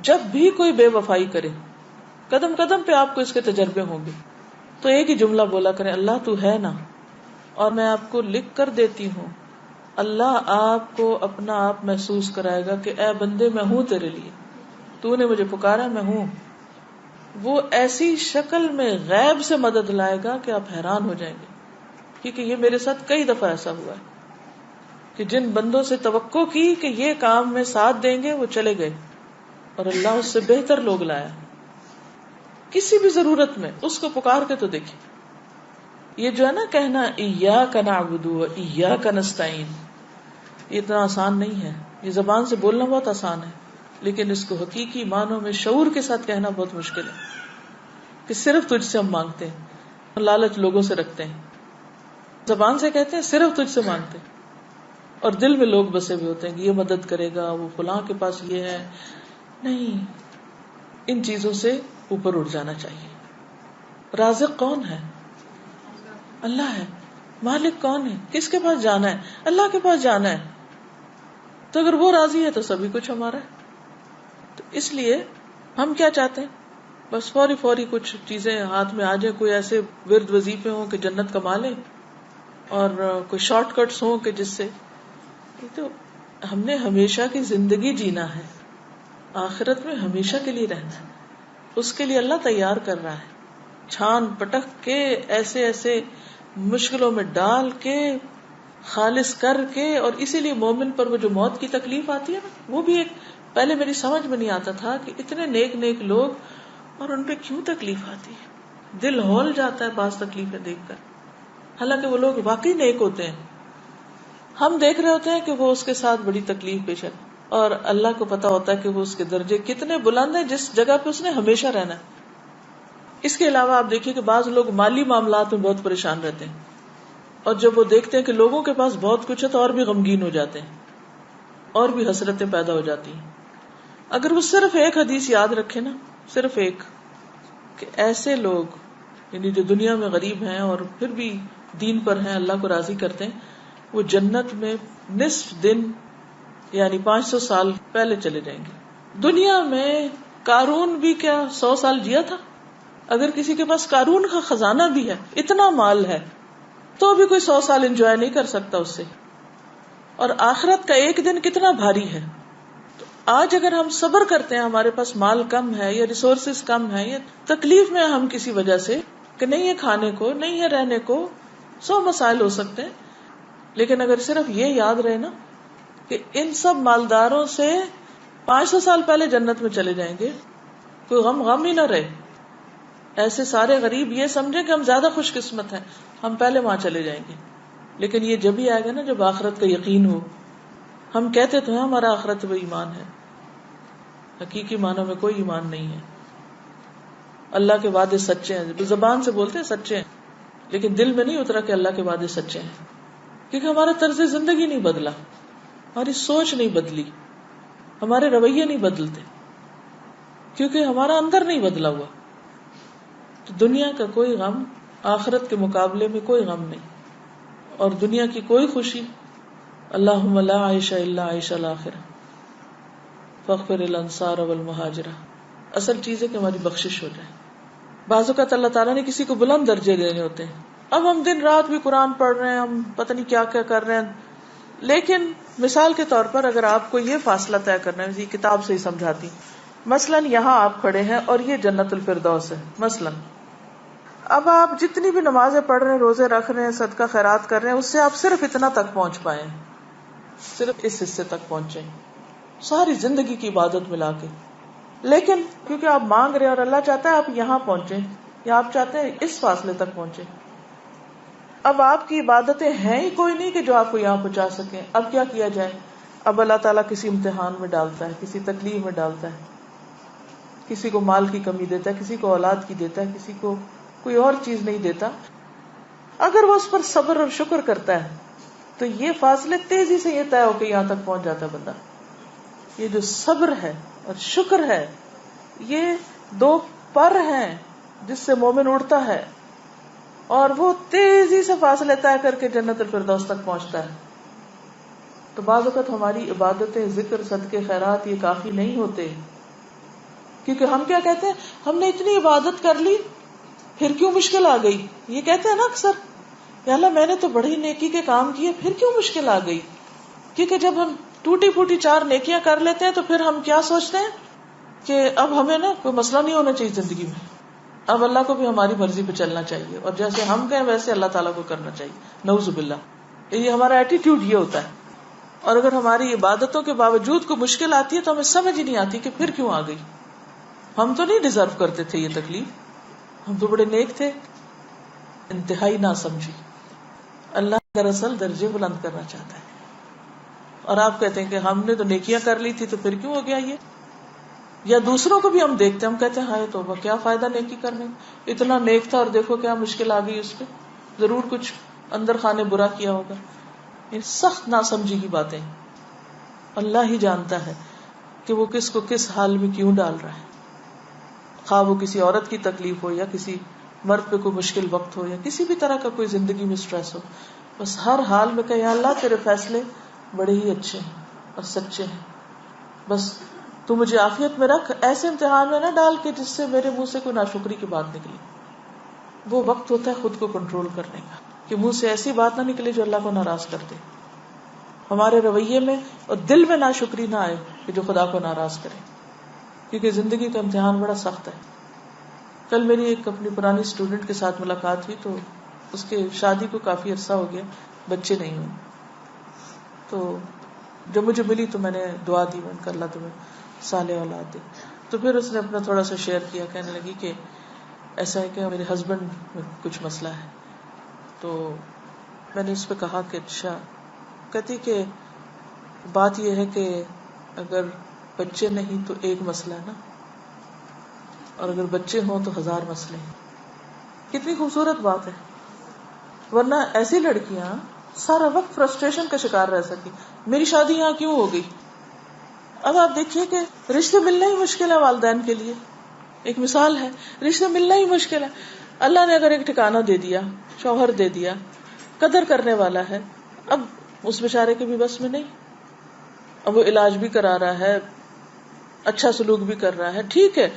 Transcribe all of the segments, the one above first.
جب بھی کوئی بے وفائی کرے، قدم قدم پہ آپ کو اس کے تجربے ہوں گے، تو ایک ہی جملہ بولا کریں، اللہ تو ہے نا، اور میں آپ کو لکھ کر دیتی ہوں، اللہ آپ کو اپنا آپ محسوس کرائے گا کہ اے بندے میں ہوں تیرے لیے، تو نے مجھے پکارا، میں ہوں. وہ ایسی شکل میں غیب سے مدد لائے گا کہ آپ حیران ہو جائیں گے. کیونکہ یہ میرے ساتھ کئی دفعہ ایسا ہوا ہے کہ جن بندوں سے توقع کی کہ یہ کام میں ساتھ دیں گے وہ چلے گئے، اور اللہ اس سے بہتر لوگ لایا. کسی بھی ضرورت میں اس کو پکار کے تو دیکھیں. یہ جو ہے نا کہنا ایاک نعبد و ایاک نستعین، یہ اتنا آسان نہیں ہے. یہ زبان سے بولنا بہت آسان ہے، لیکن اس کو حقیقی معنوں میں شعور کے ساتھ کہنا بہت مشکل ہے کہ صرف تجھ سے ہم مانگتے ہیں. لالچ لوگوں سے رکھتے ہیں، زبان سے کہتے ہیں صرف تجھ سے مانگتے ہیں، اور دل میں لوگ بسے ہوئے ہوتے ہیں کہ یہ مدد کرے گا، وہ فلاں کے پاس یہ ہے. نہیں، ان چیزوں سے اوپر اٹھ جانا چاہیے. رازق کون ہے؟ اللہ ہے. مالک کون ہے؟ کس کے پاس جانا ہے؟ اللہ کے پاس جانا ہے. تو اگر وہ راضی ہے تو سبھی کچھ ہمارا ہے. تو اس لیے ہم کیا چاہتے ہیں؟ بس فوری کچھ چیزیں ہاتھ میں آ جائیں، کوئی ایسے ورد وظیفے ہوں کہ جنت کما لیں، اور کوئی شارٹ کٹس ہوں کہ جس سے. تو ہم نے ہمیشہ کی زندگی جینا ہے، آخرت میں ہمیشہ کے لیے رہنا ہے. اس کے لیے اللہ تیار کر رہا ہے، چھان پٹک کے ایسے ایسے مشکلوں میں ڈال کے خالص کر کے. اور اسی لیے مومن پر وہ جو موت کی تکلیف آتی ہے نا، وہ بھی ایک پہلے میری سمجھ میں نہیں آتا تھا کہ اتنے نیک لوگ اور ان پہ کیوں تکلیف آتی ہے. دل ہول جاتا ہے بعض تکلیفیں دیکھ کر، حالانکہ وہ لوگ واقعی نیک ہوتے ہیں. ہم دیکھ رہے ہوتے ہیں کہ وہ اس کے ساتھ بڑی تکلیف پیش ہے، اور اللہ کو پتا ہوتا ہے کہ وہ اس کے درجے کتنے بلند ہیں جس جگہ پہ اس نے ہمیشہ رہنا ہے. اس کے علاوہ آپ دیکھیے کہ بعض لوگ مالی معاملات میں بہت پریشان رہتے ہیں، اور جب وہ دیکھتے ہیں کہ لوگوں کے پاس بہت کچھ ہے تو اور بھی غمگین ہو جاتے ہیں، اور بھی حسرتیں پیدا ہو جاتی ہیں. اگر وہ صرف ایک حدیث یاد رکھے نا، صرف ایک، کہ ایسے لوگ یعنی جو دنیا میں غریب ہیں اور پھر بھی دین پر ہیں، اللہ کو راضی کرتے ہیں، وہ جنت میں نصف دن یعنی 500 سال پہلے چلے جائیں گے. دنیا میں قارون بھی کیا 100 سال جیا تھا؟ اگر کسی کے پاس قارون کا خزانہ بھی ہے، اتنا مال ہے، تو بھی کوئی 100 سال انجوائے نہیں کر سکتا اس سے. اور آخرت کا ایک دن کتنا بھاری ہے. تو آج اگر ہم صبر کرتے ہیں، ہمارے پاس مال کم ہے یا ریسورسز کم ہے یا تکلیف میں ہم کسی وجہ سے کہ نہیں ہے کھانے کو، نہیں ہے رہنے کو، 100 مسائل ہو سکتے ہیں، لیکن اگر صرف یہ یاد رہے نا کہ ان سب مالداروں سے 500 سال پہلے جنت میں چلے جائیں گے، کوئی غم ہی نہ رہے. ایسے سارے غریب یہ سمجھیں کہ ہم زیادہ خوش قسمت ہیں، ہم پہلے وہاں چلے جائیں گے. لیکن یہ جب ہی آئے گا نا جب آخرت کا یقین ہو. ہم کہتے تو ہیں ہمارا آخرت پہ ایمان ہے، حقیقی معنوں میں کوئی ایمان نہیں ہے. اللہ کے وعدے سچے ہیں، زبان سے بولتے ہیں سچے ہیں، لیکن دل میں نہیں اترا کہ اللہ کے وعدے سچے ہیں. کیونکہ ہمارا طرز زندگی نہیں بدلا، ہماری سوچ نہیں بدلی، ہمارے رویے نہیں بدلتے، کیونکہ ہمارا اندر نہیں بدلا ہوا. تو دنیا کا کوئی غم آخرت کے مقابلے میں کوئی غم نہیں، اور دنیا کی کوئی خوشی. اللہم لا عیش الا عیش الآخرہ فاغفر الانصار والمہاجرہ. اصل چیز ہے کہ ہماری بخشش ہو جائے. بعض اوقات اللہ تعالیٰ نے کسی کو بلند درجے دینے ہوتے ہیں. اب ہم دن رات بھی قرآن پڑھ رہے ہیں، ہم پتہ نہیں کیا کیا کر رہے ہیں، لیکن مثال کے طور پر اگر آپ کو یہ فاصلہ طے کرنا ہے، یہ کتاب سے ہی سمجھاتی، مثلاً یہاں آپ کھڑے ہیں اور یہ جنت الفردوس ہے مثلاً. اب آپ جتنی بھی نمازیں پڑھ رہے ہیں، روزے رکھ رہے ہیں، صدقہ خیرات کر رہے ہیں، اس سے آپ صرف اتنا تک پہنچ پائے ہیں، صرف اس حصے تک پہنچے ساری زندگی کی عبادت ملا کے. لیکن کیونکہ آپ مانگ رہے ہیں اور اللہ چاہتا ہے آپ یہاں پہنچے، یا آپ چاہتے ہیں اس فاصلے تک پہنچے. اب آپ کی عبادتیں ہیں ہی کوئی نہیں کہ جو آپ کو یہاں پہنچا سکیں. اب کیا کیا جائے؟ اب اللہ تعالیٰ کسی امتحان میں ڈالتا ہے، کسی تکلیف میں ڈالتا ہے، کسی کو مال کی کمی دیتا ہے، کسی کو اولاد کی دیتا ہے، کسی کو کوئی اور چیز نہیں دیتا. اگر وہ اس پر صبر اور شکر کرتا ہے تو یہ فاصلے تیزی سے یہ طے ہو کے یہاں تک پہنچ جاتا ہے بندہ. یہ جو صبر ہے اور شکر ہے، یہ دو پر ہیں جس سے مومن اڑتا ہے، اور وہ تیزی سے فاصلے طے کر کے جنت الفردوس تک پہنچتا ہے. تو بعض اوقات ہماری عبادتیں، ذکر، صدقے، خیرات یہ کافی نہیں ہوتے. کیونکہ ہم کیا کہتے ہیں، ہم نے اتنی عبادت کر لی پھر کیوں مشکل آ گئی. یہ کہتے ہیں نا اکثر، یا اللہ میں نے تو بڑی نیکی کے کام کیے پھر کیوں مشکل آ گئی. کیونکہ جب ہم ٹوٹی پھوٹی 4 نیکیاں کر لیتے ہیں تو پھر ہم کیا سوچتے ہیں کہ اب ہمیں نا کوئی مسئلہ نہیں ہونا چاہیے زندگی میں، اب اللہ کو بھی ہماری مرضی پہ چلنا چاہیے، اور جیسے ہم کہیں ویسے اللہ تعالیٰ کو کرنا چاہیے. نعوذ باللہ، یہ ہمارا ایٹیٹیوڈ یہ ہوتا ہے. اور اگر ہماری عبادتوں کے باوجود کوئی مشکل آتی ہے تو ہمیں سمجھ ہی نہیں آتی کہ پھر کیوں آ گئی. ہم تو نہیں ڈیزرو کرتے تھے یہ تکلیف، ہم تو بڑے نیک تھے. انتہائی نہ سمجھی. اللہ دراصل درجے بلند کرنا چاہتا ہے، اور آپ کہتے ہیں کہ ہم نے تو نیکیاں کر لی تھی تو پھر کیوں ہو گیا یہ. یا دوسروں کو بھی ہم دیکھتے ہیں، ہم کہتے ہیں ہائے توبہ، کیا فائدہ نیکی کرنے، اتنا نیک تھا اور دیکھو کیا مشکل آ گئی اس پہ، ضرور کچھ اندر خانے برا کیا ہوگا. یہ سخت ناسمجھی کی باتیں. اللہ ہی جانتا ہے کہ وہ کس کو کس حال میں کیوں ڈال رہا ہے. خواہ وہ کسی عورت کی تکلیف ہو، یا کسی مرد پہ کوئی مشکل وقت ہو، یا کسی بھی طرح کا کوئی زندگی میں اسٹریس ہو، بس ہر حال میں کہ یا اللہ تیرے فیصلے بڑے ہی اچھے ہیں اور سچے ہیں، بس تو مجھے عافیت میں رکھ، ایسے امتحان میں نہ ڈال کہ جس سے میرے منہ سے کوئی ناشکری کی بات نکلی. وہ وقت ہوتا ہے خود کو کنٹرول کرنے کا، کہ منہ سے ایسی بات نہ نکلے جو اللہ کو ناراض کر دے، ہمارے رویے میں اور دل میں ناشکری نہ آئے کہ جو خدا کو ناراض کرے. کیونکہ زندگی کا امتحان بڑا سخت ہے. کل میری ایک اپنی پرانی اسٹوڈنٹ کے ساتھ ملاقات ہوئی، تو اس کے شادی کو کافی عرصہ ہو گیا، بچے نہیں ہوئے. تو جب مجھے ملی تو میں نے دعا دی، میں نے کہا اللہ تمہیں صالح اولاد دے. تو پھر اس نے اپنا تھوڑا سا شیئر کیا، کہنے لگی کہ ایسا ہے کہ میرے ہسبینڈ میں کچھ مسئلہ ہے. تو میں نے اس پہ کہا کہ اچھا. کہتی کہ بات یہ ہے کہ اگر بچے نہیں تو ایک مسئلہ ہے نا، اور اگر بچے ہوں تو 1000 مسئلے ہیں. کتنی خوبصورت بات ہے. ورنہ ایسی لڑکیاں سارا وقت فرسٹریشن کا شکار رہ سکی. میری شادی یہاں کیوں ہو گئی؟ اب آپ دیکھیے کہ رشتے ملنا ہی مشکل ہے والدین کے لیے. ایک مثال ہے، رشتے ملنا ہی مشکل ہے. اللہ نے اگر ایک ٹھکانہ دے دیا، شوہر دے دیا، قدر کرنے والا ہے، اب اس بیچارے کے بھی بس میں نہیں. اب وہ علاج بھی کرا رہا ہے، اچھا سلوک بھی کر رہا ہے، ٹھیک ہے.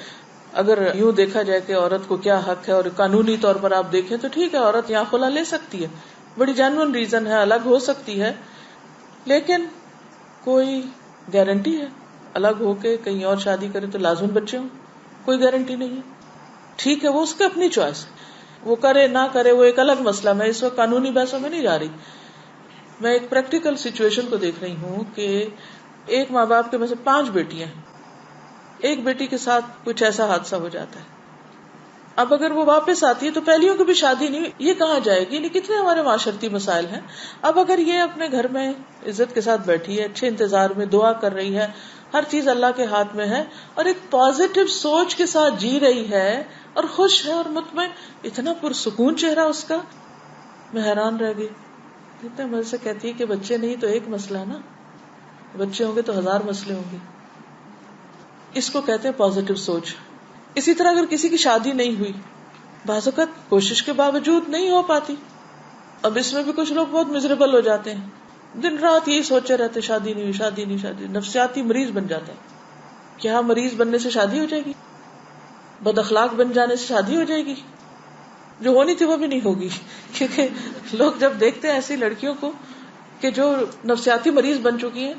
اگر یوں دیکھا جائے کہ عورت کو کیا حق ہے، اور قانونی طور پر آپ دیکھیں تو ٹھیک ہے، عورت یہاں خلا لے سکتی ہے، بڑی جینوئن ریزن ہے، الگ ہو سکتی ہے. لیکن کوئی گارنٹی ہے الگ ہو کے کہیں اور شادی کرے تو لازم بچے ہوں؟ کوئی گارنٹی نہیں ہے. ٹھیک ہے، وہ اس کی اپنی چوائس، وہ کرے نہ کرے وہ ایک الگ مسئلہ. میں اس وقت قانونی بحثوں میں نہیں جا رہی، میں ایک پریکٹیکل سچویشن کو دیکھ رہی ہوں کہ ایک ماں باپ کے میں سے 5 بیٹیاں ہیں. ایک بیٹی کے ساتھ کچھ ایسا حادثہ ہو جاتا ہے. اب اگر وہ واپس آتی ہے تو پہلیوں کی بھی شادی نہیں، یہ کہاں جائے گی؟ یعنی کتنے ہمارے معاشرتی مسائل ہیں. اب اگر یہ اپنے گھر میں عزت کے ساتھ بیٹھی ہے، اچھے انتظار میں دعا کر رہی ہے، ہر چیز اللہ کے ہاتھ میں ہے، اور ایک پازیٹو سوچ کے ساتھ جی رہی ہے اور خوش ہے اور مطمئن، اتنا پرسکون چہرہ اس کا، میں حیران رہ گئی. اتنے مزے سے کہتی ہے کہ بچے نہیں تو ایک مسئلہ ہے نا، بچے ہوں گے تو 1000 مسئلے ہوں گے. اس کو کہتے ہیں پازیٹو سوچ. اسی طرح اگر کسی کی شادی نہیں ہوئی، بعض اوقات کوشش کے باوجود نہیں ہو پاتی. اب اس میں بھی کچھ لوگ بہت مزریبل ہو جاتے ہیں، دن رات یہی سوچے رہتے شادی نہیں ہوئی، شادی نہیں، شادی. نفسیاتی مریض بن جاتے ہیں. کیا مریض بننے سے شادی ہو جائے گی؟ بد اخلاق بن جانے سے شادی ہو جائے گی؟ جو ہونی تھی وہ بھی نہیں ہوگی. کیونکہ لوگ جب دیکھتے ہیں ایسی لڑکیوں کو کہ جو نفسیاتی مریض بن چکی ہیں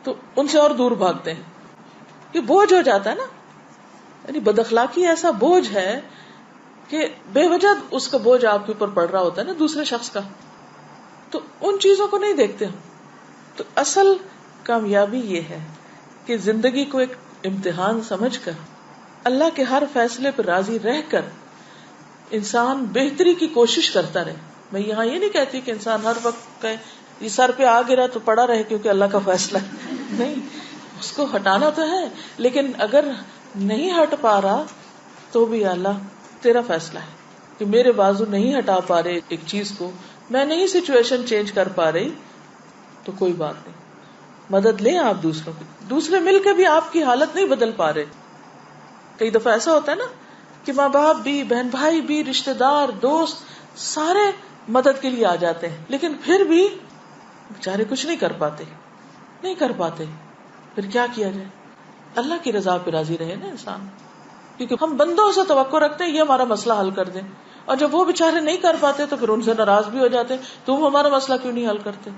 تو ان سے اور دور بھاگتے ہیں. یہ بوجھ ہو جاتا ہے نا، یعنی بد اخلاقی ایسا بوجھ ہے کہ بے وجہ اس کا بوجھ آپ کے اوپر پڑ رہا ہوتا ہے نا دوسرے شخص کا. تو ان چیزوں کو نہیں دیکھتے ہم. تو اصل کامیابی یہ ہے کہ زندگی کو ایک امتحان سمجھ کر اللہ کے ہر فیصلے پر راضی رہ کر انسان بہتری کی کوشش کرتا رہے. میں یہاں یہ نہیں کہتی کہ انسان ہر وقت کہے یہ سر پہ آ گرا تو پڑا رہے کیونکہ اللہ کا فیصلہ ہے. نہیں، اس کو ہٹانا تو ہے، لیکن اگر نہیں ہٹ پا رہا تو بھی اللہ تیرا فیصلہ ہے کہ میرے بازو نہیں ہٹا پا رہے ایک چیز کو، میں نہیں سچویشن چینج کر پا رہی، تو کوئی بات نہیں، مدد لیں آپ دوسروں کی. دوسرے مل کے بھی آپ کی حالت نہیں بدل پا رہے. کئی دفعہ ایسا ہوتا ہے نا کہ ماں باپ بھی، بہن بھائی بھی، رشتے دار، دوست سارے مدد کے لیے آ جاتے ہیں، لیکن پھر بھی بیچارے کچھ نہیں کر پاتے. پھر کیا کیا جائے؟ اللہ کی رضا پہ راضی رہے نا انسان، کیونکہ ہم بندوں سے توقع رکھتے ہیں یہ ہمارا مسئلہ حل کر دیں، اور جب وہ بےچارے نہیں کر پاتے تو پھر ان سے ناراض بھی ہو جاتے ہیں، تم ہمارا مسئلہ کیوں نہیں حل کرتے؟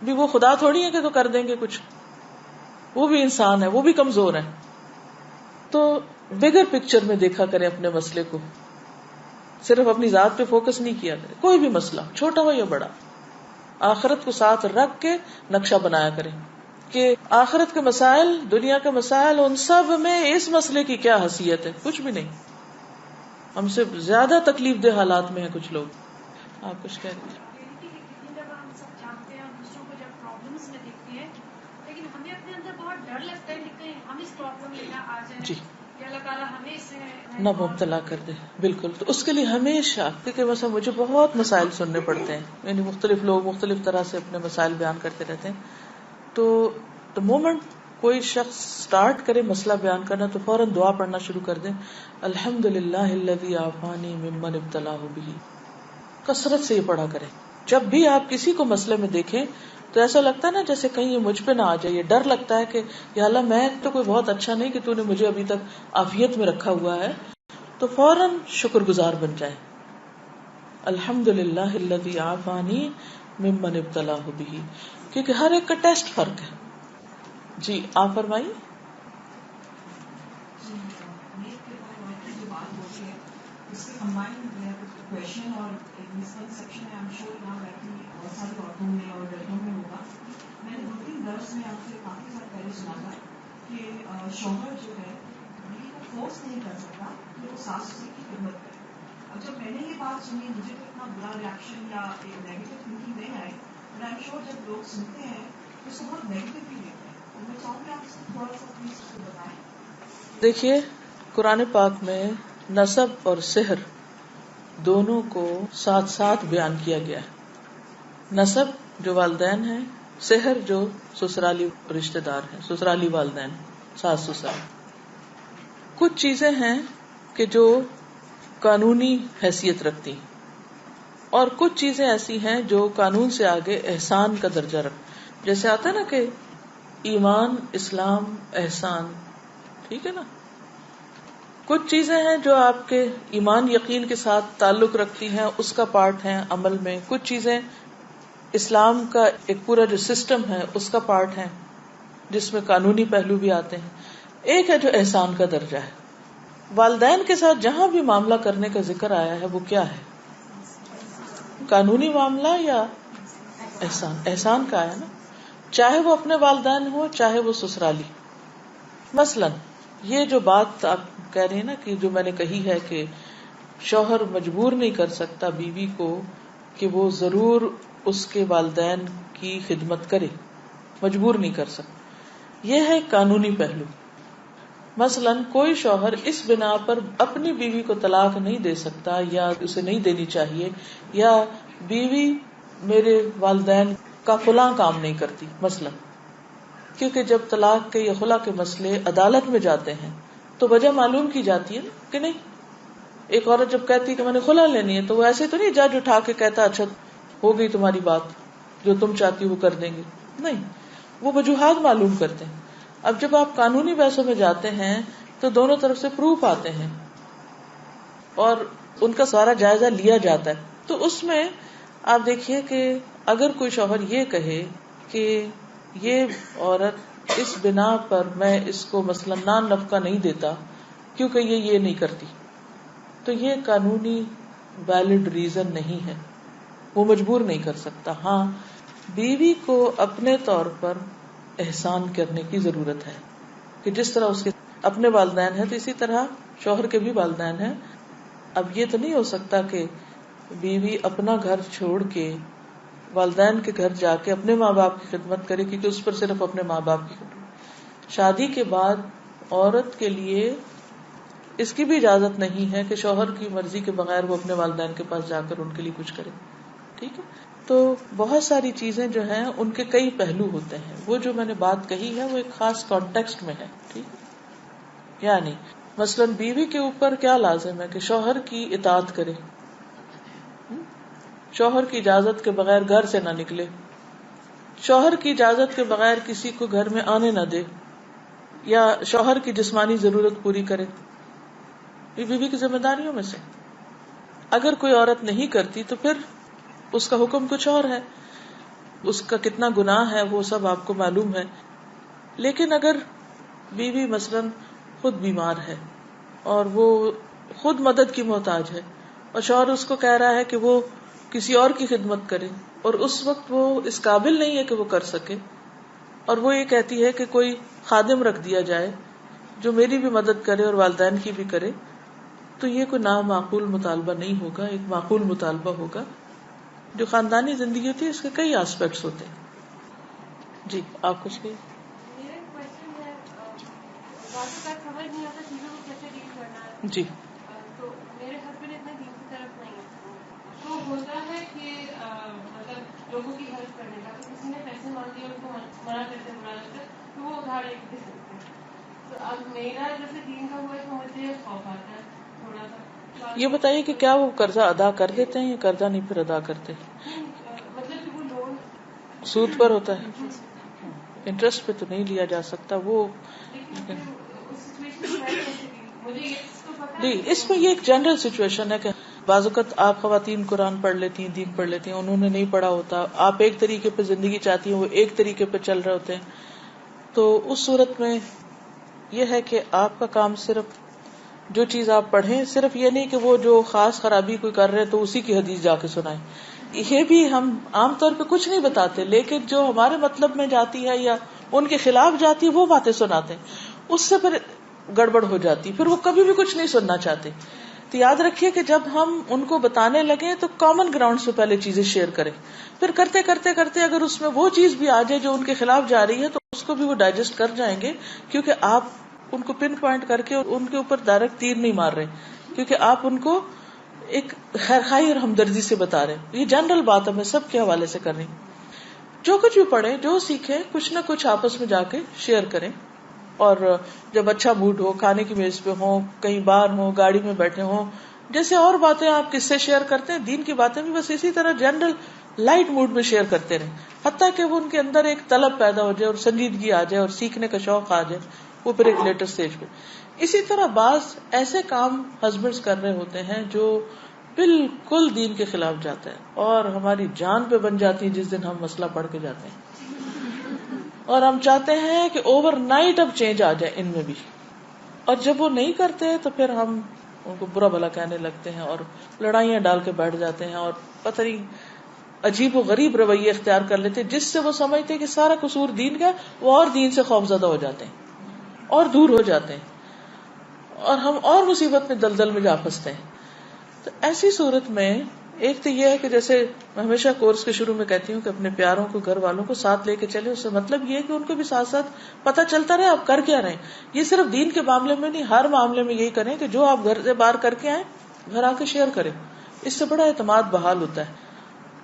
بھی وہ خدا تھوڑی ہے کہ تو کر دیں گے کچھ، وہ بھی انسان ہے، وہ بھی کمزور ہے. تو بگر پکچر میں دیکھا کریں اپنے مسئلے کو، صرف اپنی ذات پہ فوکس نہیں کیا کرے. کوئی بھی مسئلہ چھوٹا ہو یا بڑا، آخرت کو ساتھ رکھ کے نقشہ بنایا کریں کہ آخرت کے مسائل، دنیا کے مسائل، ان سب میں اس مسئلے کی کیا حیثیت ہے. کچھ بھی نہیں. ہم سے زیادہ تکلیف دہ حالات میں ہیں کچھ لوگ. آپ کچھ کہہ رہے کتنی دفعہ ہم سب جانتے ہیں اور دوسروں کو جب پرابلمس میں دیکھتے ہیں، لیکن ہمیں اپنے اندر بہت ڈر لگتا ہے کہ کہیں ہم اس پرابلم میں نہ آ جائیں جی کہ اللہ تعالیٰ ہمیں اس میں نہ مبتلا کر دے. بالکل. تو اس کے لیے ہمیشہ، کیونکہ مثلا مجھے بہت مسائل سننے پڑتے ہیں، یعنی مختلف لوگ مختلف طرح سے اپنے مسائل بیان کرتے رہتے ہیں. تو مومنٹ کوئی شخص سٹارٹ کرے مسئلہ بیان کرنا تو فوراً دعا پڑھنا شروع کر دیں، الحمدللہ الذی عافانی ممن ابتلاہ بہ. کثرت سے یہ پڑھا کریں. جب بھی آپ کسی کو مسئلے میں دیکھیں تو ایسا لگتا ہے نا جیسے کہیں یہ مجھ پہ نہ آ جائے، یہ ڈر لگتا ہے کہ یا اللہ میں تو کوئی بہت اچھا نہیں کہ تو نے مجھے ابھی تک عافیت میں رکھا ہوا ہے، تو فوراً شکر گزار بن جائے. الحمدللہ الذی عافانی ممن ابتلاہ بہ، کیونکہ ہر ایک کا ٹیسٹ فرق ہے. جی آپ فرمائیے. اس کے کمبائن کوشچن اور مسکنسپشن ہے. I'm sure یہاں بیٹھی بہت ساری عورتوں میں اور لڑکوں میں ہوگا. میں نے 2-3 درس میں آپ سے کافی سال پہلے سنا تھا کہ شوہر جو ہے بیوی کو فورس نہیں کر سکتا کہ وہ ساس سسر کی خدمت کرے. اب جب میں نے یہ بات سنی مجھے تو اتنا برا ریئیکشن یا ایک نیگیٹو تھنکنگ نہیں آئی، بٹ آئی ایم شیور جب لوگ سنتے ہیں تو اس کو بہت نیگیٹولی لیتے ہیں. تو میں چاہوں گی آپ اس کو تھوڑا سا پلیز اس کو بتائیں. دیکھیے قرآن پاک میں نسب اور سحر دونوں کو ساتھ ساتھ بیان کیا گیا ہے. نسب جو والدین ہیں، سحر جو سسرالی رشتہ دار ہیں، سسرالی والدین، ساس سسر. کچھ چیزیں ہیں کہ جو قانونی حیثیت رکھتی اور کچھ چیزیں ایسی ہیں جو قانون سے آگے احسان کا درجہ رکھ، جیسے آتا ہے نا کہ ایمان، اسلام، احسان. ٹھیک ہے نا. کچھ چیزیں ہیں جو آپ کے ایمان یقین کے ساتھ تعلق رکھتی ہیں، اس کا پارٹ ہے عمل میں. کچھ چیزیں اسلام کا ایک پورا جو سسٹم ہے اس کا پارٹ ہے جس میں قانونی پہلو بھی آتے ہیں. ایک ہے جو احسان کا درجہ ہے. والدین کے ساتھ جہاں بھی معاملہ کرنے کا ذکر آیا ہے وہ کیا ہے؟ قانونی معاملہ یا احسان؟ احسان کا ہے نا، چاہے وہ اپنے والدین ہو چاہے وہ سسرالی. مثلا یہ جو بات آپ کہہ رہے ہیں نا کہ جو میں نے کہی ہے کہ شوہر مجبور نہیں کر سکتا بیوی کو کہ وہ ضرور اس کے والدین کی خدمت کرے، مجبور نہیں کر سکتا. یہ ہے قانونی پہلو. مثلا کوئی شوہر اس بنا پر اپنی بیوی کو طلاق نہیں دے سکتا یا اسے نہیں دینی چاہیے، یا بیوی میرے والدین کا فلاں کام نہیں کرتی مثلا، کیونکہ جب طلاق کے یا خلا کے مسئلے عدالت میں جاتے ہیں تو وجہ معلوم کی جاتی ہے نا کہ نہیں. ایک عورت جب کہتی ہے کہ میں نے خلا لینی ہے تو وہ ایسے تو نہیں جج اٹھا کے کہتا اچھا ہو گئی تمہاری بات، جو تم چاہتی وہ کر دیں گے. نہیں، وہ وجوہات معلوم کرتے ہیں. اب جب آپ قانونی بحثوں میں جاتے ہیں تو دونوں طرف سے پروف آتے ہیں اور ان کا سارا جائزہ لیا جاتا ہے. تو اس میں آپ دیکھیے کہ اگر کوئی شوہر یہ کہے کہ یہ عورت اس بنا پر میں اس کو مثلا نان نفقہ نہیں دیتا کیونکہ یہ نہیں کرتی، تو یہ قانونی ویلڈ ریزن نہیں ہے، وہ مجبور نہیں کر سکتا. ہاں بیوی کو اپنے طور پر احسان کرنے کی ضرورت ہے کہ جس طرح اس کے اپنے والدین ہیں تو اسی طرح شوہر کے بھی والدین ہیں. اب یہ تو نہیں ہو سکتا کہ بیوی اپنا گھر چھوڑ کے والدین کے گھر جا کے اپنے ماں باپ کی خدمت کرے، کیونکہ اس پر صرف اپنے ماں باپ کی خدمت. شادی کے بعد عورت کے لیے اس کی بھی اجازت نہیں ہے کہ شوہر کی مرضی کے بغیر وہ اپنے والدین کے پاس جا کر ان کے لیے کچھ کرے. ٹھیک ہے. تو بہت ساری چیزیں جو ہیں ان کے کئی پہلو ہوتے ہیں. وہ جو میں نے بات کہی ہے وہ ایک خاص کانٹیکسٹ میں ہے. ٹھیک ہے. یعنی مثلاً بیوی کے اوپر کیا لازم ہے کہ شوہر کی اطاعت کرے، شوہر کی اجازت کے بغیر گھر سے نہ نکلے، شوہر کی اجازت کے بغیر کسی کو گھر میں آنے نہ دے، یا شوہر کی جسمانی ضرورت پوری کرے، یہ بیوی کی ذمہ داریوں میں سے. اگر کوئی عورت نہیں کرتی تو پھر اس کا حکم کچھ اور ہے، اس کا کتنا گناہ ہے وہ سب آپ کو معلوم ہے. لیکن اگر بیوی مثلاً خود بیمار ہے اور وہ خود مدد کی محتاج ہے اور شوہر اس کو کہہ رہا ہے کہ وہ کسی اور کی خدمت کرے اور اس وقت وہ اس قابل نہیں ہے کہ وہ کر سکے، اور وہ یہ کہتی ہے کہ کوئی خادم رکھ دیا جائے جو میری بھی مدد کرے اور والدین کی بھی کرے، تو یہ کوئی نامعقول مطالبہ نہیں ہوگا، ایک معقول مطالبہ ہوگا. جو خاندانی زندگی ہوتی ہے اس کے کئی آسپیکٹس ہوتے ہیں. جی آپ کچھ کہیں؟ میرا کوشچن ہے، باتوں کا سمجھ نہیں آتا چیزوں کو کیسے ڈیل کرنا ہے. جی تو میرے ہسبینڈ اتنے دین کی طرف نہیں ہے، تو ہوتا ہے کہ مطلب لوگوں کی ہیلپ کرنے کا، تو کسی نے پیسے مانگ لیے ان کو منع کرتے تو وہ ادھار لے کے دے سکتے ہیں. تو اب میرا جیسے دین کا ہوا ہے تو مجھے خوف آتا ہے تھوڑا سا. یہ بتائیے کہ کیا وہ قرضہ ادا کر دیتے ہیں یا قرضہ نہیں پھر ادا کرتے؟ مطلب کہ وہ لون سود پر ہوتا ہے، انٹرسٹ پہ تو نہیں لیا جا سکتا وہ. جی اس میں یہ ایک جنرل سچویشن ہے کہ بعض اوقات آپ خواتین قرآن پڑھ لیتی ہیں، دین پڑھ لیتی ہیں، انہوں نے نہیں پڑھا ہوتا، آپ ایک طریقے پہ زندگی چاہتی ہیں، وہ ایک طریقے پہ چل رہے ہوتے ہیں. تو اس صورت میں یہ ہے کہ آپ کا کام صرف جو چیز آپ پڑھیں، صرف یہ نہیں کہ وہ جو خاص خرابی کوئی کر رہے تو اسی کی حدیث جا کے سنائیں. یہ بھی ہم عام طور پہ کچھ نہیں بتاتے، لیکن جو ہمارے مطلب میں جاتی ہے یا ان کے خلاف جاتی ہے وہ باتیں سناتے ہیں، اس سے پھر گڑبڑ ہو جاتی، پھر وہ کبھی بھی کچھ نہیں سننا چاہتے. تو یاد رکھیے کہ جب ہم ان کو بتانے لگے تو کامن گراؤنڈ سے پہلے چیزیں شیئر کریں، پھر کرتے کرتے کرتے اگر اس میں وہ چیز بھی آ جائے جو ان کے خلاف جا رہی ہے تو اس کو بھی وہ ڈائجسٹ کر جائیں گے، کیونکہ آپ ان کو پن پوائنٹ کر کے ان کے اوپر ڈائریکٹ تیر نہیں مار رہے، کیونکہ آپ ان کو ایک خیرخواہی اور ہمدردی سے بتا رہے. یہ جنرل بات ہے، میں سب کے حوالے سے کر رہی ہوں. جو کچھ بھی پڑھیں، جو سیکھیں، کچھ نہ کچھ آپس میں جا کے شیئر کریں. اور جب اچھا موڈ ہو، کھانے کی میز پہ ہوں، کہیں باہر ہوں، گاڑی میں بیٹھے ہوں، جیسے اور باتیں آپ کس سے شیئر کرتے ہیں، دین کی باتیں بھی بس اسی طرح جنرل لائٹ موڈ میں شیئر کرتے رہیں، حتیٰ کہ وہ ان کے اندر ایک طلب پیدا ہو جائے اور سنجیدگی آ جائے اور سیکھنے کا شوق آ جائے، وہ پھر ایک لیٹر سٹیج پہ. اسی طرح بعض ایسے کام ہسبینڈز کر رہے ہوتے ہیں جو بالکل دین کے خلاف جاتا ہے اور ہماری جان پہ بن جاتی ہے جس دن ہم مسئلہ پڑھ کے جاتے ہیں، اور ہم چاہتے ہیں کہ اوور نائٹ اب چینج آ جائے ان میں بھی. اور جب وہ نہیں کرتے تو پھر ہم ان کو برا بھلا کہنے لگتے ہیں اور لڑائیاں ڈال کے بیٹھ جاتے ہیں اور پتہ نہیں عجیب و غریب رویے اختیار کر لیتے ہیں، جس سے وہ سمجھتے ہیں کہ سارا قصور دین کا، وہ اور دین سے خوفزدہ ہو جاتے ہیں اور دور ہو جاتے ہیں اور ہم اور مصیبت میں دلدل میں جا پھنستے ہیں. تو ایسی صورت میں ایک تو یہ ہے کہ جیسے میں ہمیشہ کورس کے شروع میں کہتی ہوں کہ اپنے پیاروں کو، گھر والوں کو ساتھ لے کے چلے. اس سے مطلب یہ ہے کہ ان کو بھی ساتھ ساتھ پتہ چلتا رہے آپ کر کیا رہے. یہ صرف دین کے معاملے میں نہیں، ہر معاملے میں یہی کریں کہ جو آپ گھر سے باہر کر کے آئیں گھر آ کے شیئر کریں. اس سے بڑا اعتماد بحال ہوتا ہے،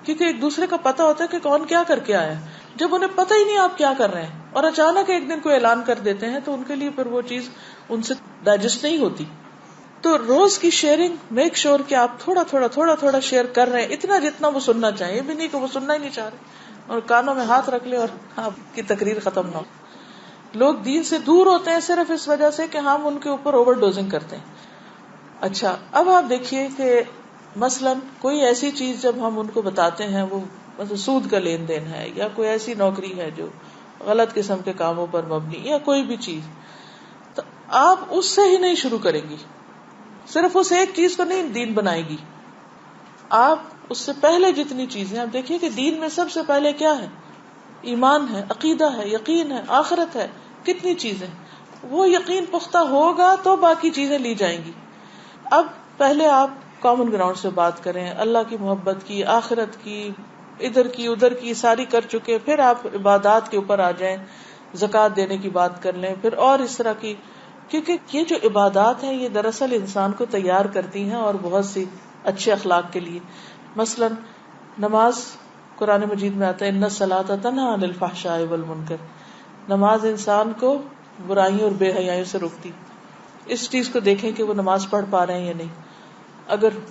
کیونکہ ایک دوسرے کا پتہ ہوتا ہے کہ کون کیا کر کے آیا. جب انہیں پتہ ہی نہیں آپ کیا کر رہے ہیں اور اچانک ایک دن کوئی اعلان کر دیتے ہیں تو ان کے لیے پھر وہ چیز ان سے ڈائجسٹ نہیں ہوتی. تو روز کی شیئرنگ میک شور کہ آپ تھوڑا تھوڑا شیئر کر رہے ہیں، اتنا جتنا وہ سننا چاہیے. یہ بھی نہیں کہ وہ سننا ہی نہیں چاہ رہے اور کانوں میں ہاتھ رکھ لے اور آپ کی تقریر ختم نہ ہو. لوگ دین سے دور ہوتے ہیں صرف اس وجہ سے کہ ہم ان کے اوپر اوور ڈوزنگ کرتے ہیں. اچھا اب آپ دیکھیے کہ مثلاً کوئی ایسی چیز جب ہم ان کو بتاتے ہیں، وہ مثلا سود کا لین دین ہے یا کوئی ایسی نوکری ہے جو غلط قسم کے کاموں پر مبنی یا کوئی بھی چیز، تو آپ اس سے ہی نہیں شروع کریں گی، صرف اس ایک چیز کو نہیں دین بنائے گی. آپ اس سے پہلے جتنی چیزیں، آپ دیکھیے کہ دین میں سب سے پہلے کیا ہے؟ ایمان ہے، عقیدہ ہے، یقین ہے، آخرت ہے. کتنی چیزیں، وہ یقین پختہ ہوگا تو باقی چیزیں لی جائیں گی. اب پہلے آپ کامن گراؤنڈ سے بات کریں، اللہ کی محبت کی، آخرت کی، ادھر کی ادھر کی ساری کر چکے، پھر آپ عبادات کے اوپر آ جائیں، زکوٰۃ دینے کی بات کر لیں، پھر اور اس طرح کی. کیونکہ یہ جو عبادات ہیں یہ دراصل انسان کو تیار کرتی ہیں اور بہت سی اچھے اخلاق کے لیے. مثلا نماز، قرآن مجید میں آتا ہے ان الصلاۃ تنہی عن الفحشاء والمنکر، نماز انسان کو برائیوں اور بے حیائیوں سے روکتی. اس چیز کو دیکھیں کہ وہ نماز پڑھ پا رہے ہیں یا نہیں. اگر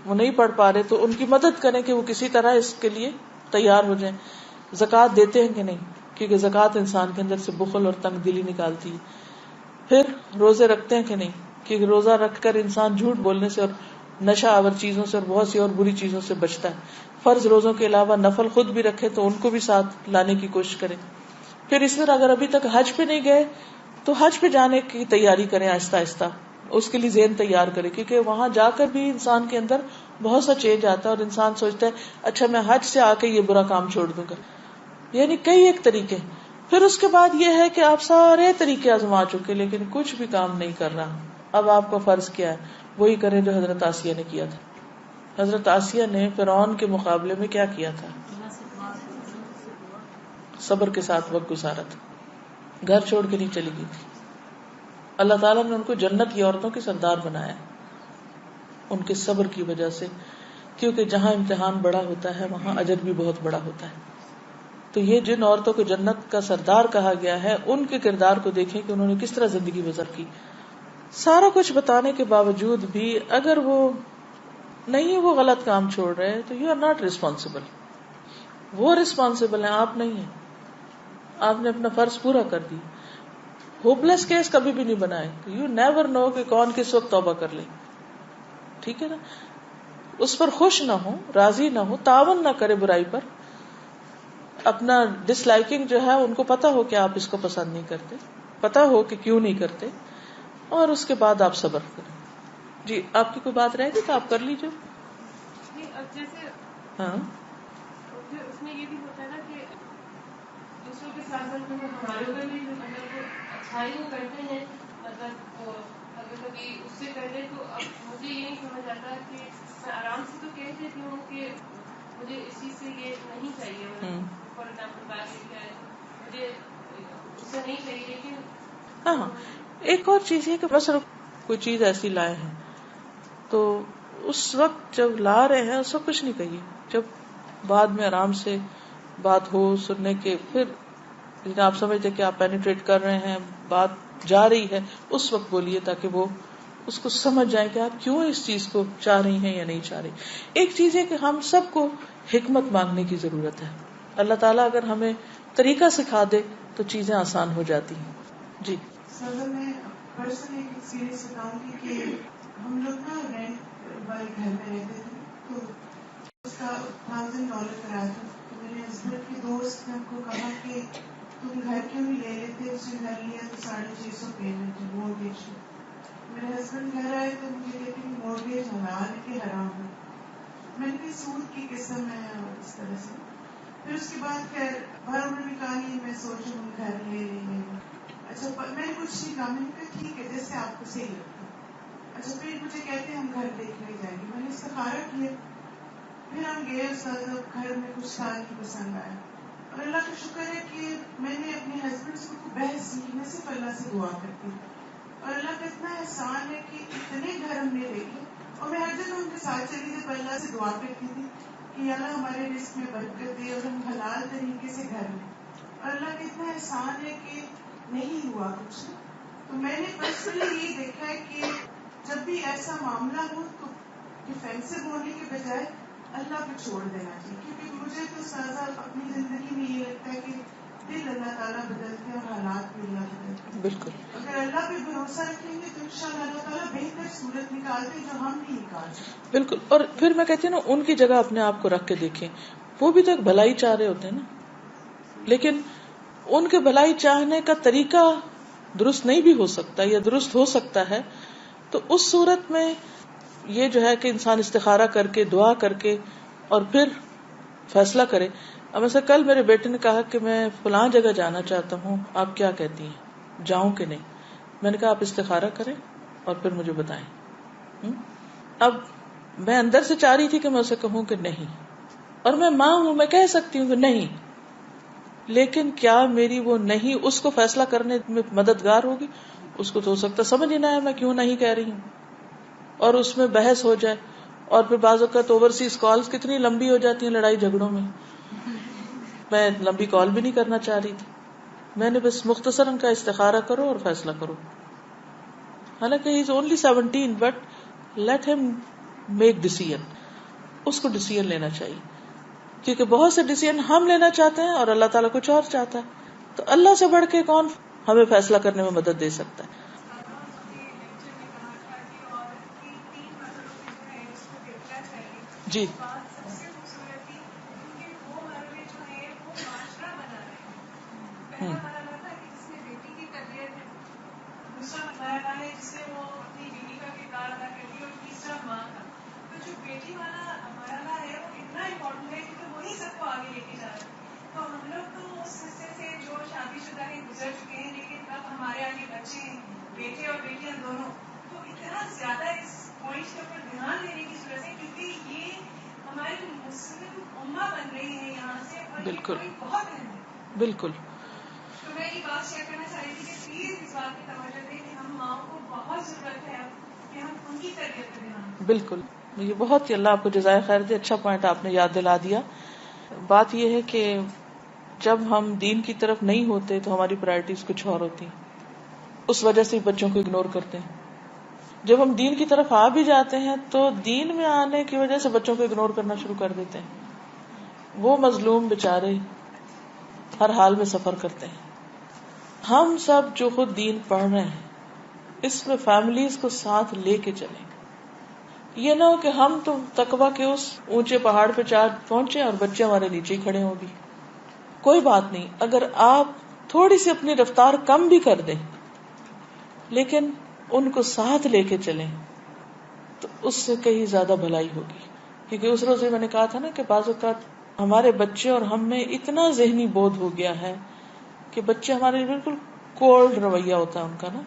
وہ نہیں پڑھ پا رہے تو ان کی مدد کریں کہ وہ کسی طرح اس کے لیے تیار ہو جائیں. زکوٰۃ دیتے ہیں کہ نہیں، کیونکہ زکوٰۃ انسان کے اندر سے بخل اور تنگ دلی نکالتی ہے. پھر روزے رکھتے ہیں کہ نہیں؟ کہ روزہ رکھ کر انسان جھوٹ بولنے سے اور نشہ آور چیزوں سے اور بہت سی اور بری چیزوں سے بچتا ہے. فرض روزوں کے علاوہ نفل خود بھی رکھے تو ان کو بھی ساتھ لانے کی کوشش کریں. پھر اس طرح اگر ابھی تک حج پہ نہیں گئے تو حج پہ جانے کی تیاری کریں آہستہ آہستہ, اس کے لیے ذہن تیار کریں, کیونکہ وہاں جا کر بھی انسان کے اندر بہت سا چینج آتا ہے اور انسان سوچتا ہے اچھا میں حج سے آ کے یہ برا کام چھوڑ دوں گا. یعنی کئی ایک طریقے. پھر اس کے بعد یہ ہے کہ آپ سارے طریقے آزما چکے لیکن کچھ بھی کام نہیں کر رہا. اب آپ کا فرض کیا ہے؟ وہی کریں جو حضرت آسیہ نے کیا تھا. حضرت آسیہ نے فرعون کے مقابلے میں کیا کیا تھا؟ صبر کے ساتھ وقت گزارا تھا, گھر چھوڑ کے نہیں چلی گئی تھی. اللہ تعالیٰ نے ان کو جنت کی عورتوں کے سردار بنایا ان کے صبر کی وجہ سے, کیونکہ جہاں امتحان بڑا ہوتا ہے وہاں اجر بھی بہت بڑا ہوتا ہے. تو یہ جن عورتوں کو جنت کا سردار کہا گیا ہے ان کے کردار کو دیکھیں کہ انہوں نے کس طرح زندگی بسر کی. سارا کچھ بتانے کے باوجود بھی اگر وہ نہیں وہ غلط کام چھوڑ رہے تو یو آر ناٹ ریسپانسبل. وہ ریسپانسبل ہیں, آپ نہیں ہیں. آپ نے اپنا فرض پورا کر دی. ہوپلیس کیس کبھی بھی نہیں بنائے. یو نیور نو کہ کون کس وقت توبہ کر لے. ٹھیک ہے نا, اس پر خوش نہ ہو, راضی نہ ہو, تعاون نہ کرے برائی پر. اپنا ڈس لائکنگ جو ہے ان کو پتا ہو کہ آپ اس کو پسند نہیں کرتے, پتا ہو کہ کیوں نہیں کرتے, اور اس کے بعد آپ صبر کریں. جی آپ کی کوئی بات رہے گی تو آپ کر لیجیے. اب جیسے ہاں اس میں یہ بھی ہوتا ہے نا کہ دوسروں کے ساتھ ساتھ ہمارے اوپر بھی اگر وہ اچھائی وہ کرتے ہیں, مطلب اگر کبھی اس سے کر لیں تو اب مجھے یہ نہیں سمجھ آتا کہ میں آرام سے تو کہہ دیتی ہوں کہ مجھے اس چیز سے یہ نہیں چاہیے. فار ایگزامپل بات ہے مجھے اس سے نہیں چاہیے, لیکن ہاں ایک اور چیز یہ کہ بس کوئی چیز ایسی لائے ہیں تو اس وقت جب لا رہے ہیں اس وقت کچھ نہیں کہیے. جب بعد میں آرام سے بات ہو سننے کے, پھر آپ سمجھتے کہ آپ پینیٹریٹ کر رہے ہیں, بات جا رہی ہے, اس وقت بولیے تاکہ وہ اس کو سمجھ جائیں کہ آپ کیوں اس چیز کو چاہ رہی ہیں یا نہیں چاہ رہی. ایک چیز ہے کہ ہم سب کو حکمت مانگنے کی ضرورت ہے. اللہ تعالیٰ اگر ہمیں طریقہ سکھا دے تو چیزیں آسان ہو جاتی ہیں. جی سر میں پرسنل ایک ایکسپیرینس بتاؤں گی کہ ہم لوگ نا رینٹ والے گھر میں رہتے تھے تو اس کا $1,000 کرایہ تھا. تو میرے ہسبینڈ کے دوست نے ہم کو کہا کہ تم گھر کیوں نہیں لے لیتے, اس نے گھر لیا تو $650 پیمنٹ مورگیج. میرے ہسبینڈ گھر آئے تو مجھے کہتے ہیں مورگیج حلال ہے کہ حرام ہے. میں نے سود کی قسم ہے اور اس طرح سے. پھر اس کے بعد خیر بھر انہوں نے کہا نہیں میں سوچ رہا ہوں گھر لے لیں. اچھا میں نے کچھ نہیں کہا, میں نے کہا ٹھیک ہے جیسے آپ کو صحیح لگتا ہے. اچھا پھر مجھے کہتے ہیں ہم گھر دیکھنے جائیں گے. میں نے استخارہ کیا, پھر ہم گئے, اس گھر میں کچھ تھا نہیں پسند آیا. اور اللہ کا شکر ہے کہ میں نے اپنے ہسبینڈ سے بحث کی, میں صرف اللہ سے دعا کرتی ہوں. اور اللہ کا اتنا احسان ہے کہ اتنے گھر ہم نے دیکھے, اور میں ہر جگہ ان کے ساتھ چلی تھی, اللہ سے دعا کرتی تھی کہ اللہ ہمارے رزق میں برکت دے اور ہم حلال طریقے سے گھر لیں. اور اللہ کا اتنا احسان ہے کہ نہیں ہوا کچھ. تو میں نے پرسنلی یہ دیکھا ہے کہ جب بھی ایسا معاملہ ہو تو ڈیفینسو ہونے کے بجائے اللہ پہ چھوڑ دینا چاہیے. کیونکہ مجھے تو سازا اپنی زندگی میں یہ لگتا ہے کہ دل اللہ تعالیٰ بدلتے ہیں اور حالات بھی اللہ بدلتے ہیں. بالکل. اگر اللہ پہ بھروسہ رکھیں گے تو انشاءاللہ اللہ تعالیٰ بہتر صورت نکالتے جو ہم نہیں نکال سکتے. بالکل. اور پھر میں کہتی ہوں نا ان کی جگہ اپنے آپ کو رکھ کے دیکھیں, وہ بھی تو ایک بھلائی چاہ رہے ہوتے ہیں نا, لیکن ان کے بھلائی چاہنے کا طریقہ درست نہیں بھی ہو سکتا یا درست ہو سکتا ہے. تو اس صورت میں یہ جو ہے کہ انسان استخارہ کر کے دعا کر کے اور پھر فیصلہ کرے. اب ایسا کل میرے بیٹے نے کہا کہ میں فلاں جگہ جانا چاہتا ہوں, آپ کیا کہتی ہیں, جاؤں کہ نہیں؟ میں نے کہا آپ استخارہ کریں اور پھر مجھے بتائیں. اب میں اندر سے چاہ رہی تھی کہ میں اسے کہوں کہ نہیں, اور میں ماں ہوں, میں کہہ سکتی ہوں کہ نہیں, لیکن کیا میری وہ نہیں اس کو فیصلہ کرنے میں مددگار ہوگی؟ اس کو تو ہو سکتا سمجھ ہی نہ ہے میں کیوں نہیں کہہ رہی ہوں, اور اس میں بحث ہو جائے. اور پھر بعض اوقات اوورسیز کالز کتنی لمبی ہو جاتی ہیں لڑائی جھگڑوں میں. میں لمبی کال بھی نہیں کرنا چاہ رہی تھی, میں نے بس مختصراً کا استخارہ کرو اور فیصلہ کرو. حالانکہ ہی از اونلی 17 بٹ لیٹ ہم میک ڈیسیژن. اس کو ڈیسیژن لینا چاہیے, کیونکہ بہت سے ڈیسیژن ہم لینا چاہتے ہیں اور اللہ تعالیٰ کچھ اور چاہتا ہے. تو اللہ سے بڑھ کے کون ہمیں فیصلہ کرنے میں مدد دے سکتا ہے؟ جی بات سب سے خوبصورت تھی کیونکہ وہ مرحلے جو ہے وہ معاشرہ بنا رہے ہیں. پہلا مرحلہ تھا کہ جس میں بیٹی کی تربیت ہے, دوسرا مرحلہ ہے جس میں وہ اپنی بیوی کا کردار ادا کرتی ہے, اور تیسرا ماں کا. تو جو بیٹی والا مرحلہ ہے وہ اتنا امپورٹنٹ ہے کیونکہ وہی سب کو آگے لے کے جا رہا ہے. تو ہم لوگ تو اس حصے سے جو شادی شدہ ہیں گزر چکے ہیں, لیکن اب ہمارے آگے بچے ہیں, بیٹے اور بیٹیاں دونوں, تو اتنا زیادہ اس پوائنٹ کے اوپر دھیان دینے کی ضرورت ہے کیونکہ یہ ہماری مسلم امہ بن رہی ہے یہاں سے, اور یہ بالکل پوائنٹ بہت اہم ہے. بالکل. تو میں یہ بات شیئر کرنا چاہ رہی تھی کہ پلیز اس بات کی توجہ دیں کہ ہم ماؤں کو بہت ضرورت ہے اب کہ ہم ان کی تربیت پہ دھیان دیں. بالکل, یہ بہت ہی اللہ آپ کو جزائے خیر دے, اچھا پوائنٹ آپ نے یاد دلا دیا. بات یہ ہے کہ جب ہم دین کی طرف نہیں ہوتے تو ہماری پرائرٹیز کچھ اور ہوتی ہیں, اس وجہ سے بچوں کو اگنور کرتے ہیں. جب ہم دین کی طرف آ بھی جاتے ہیں تو دین میں آنے کی وجہ سے بچوں کو اگنور کرنا شروع کر دیتے ہیں. وہ مظلوم بیچارے ہر حال میں سفر کرتے ہیں. ہم سب جو خود دین پڑھ رہے ہیں اس میں فیملیز کو ساتھ لے کے چلیں. یہ نہ ہو کہ ہم تو تقویٰ کے اس اونچے پہاڑ پہ پہنچے اور بچے ہمارے نیچے ہی کھڑے ہوں گی. کوئی بات نہیں, اگر آپ تھوڑی سی اپنی رفتار کم بھی کر دیں لیکن ان کو ساتھ لے کے چلیں تو اس سے کہیں زیادہ بھلائی ہوگی. کیونکہ اس روز میں نے کہا تھا نا کہ بعض اوقات ہمارے بچے اور ہم میں اتنا ذہنی بودھ ہو گیا ہے کہ بچے ہمارے بالکل کولڈ رویہ ہوتا ہے ان کا نا,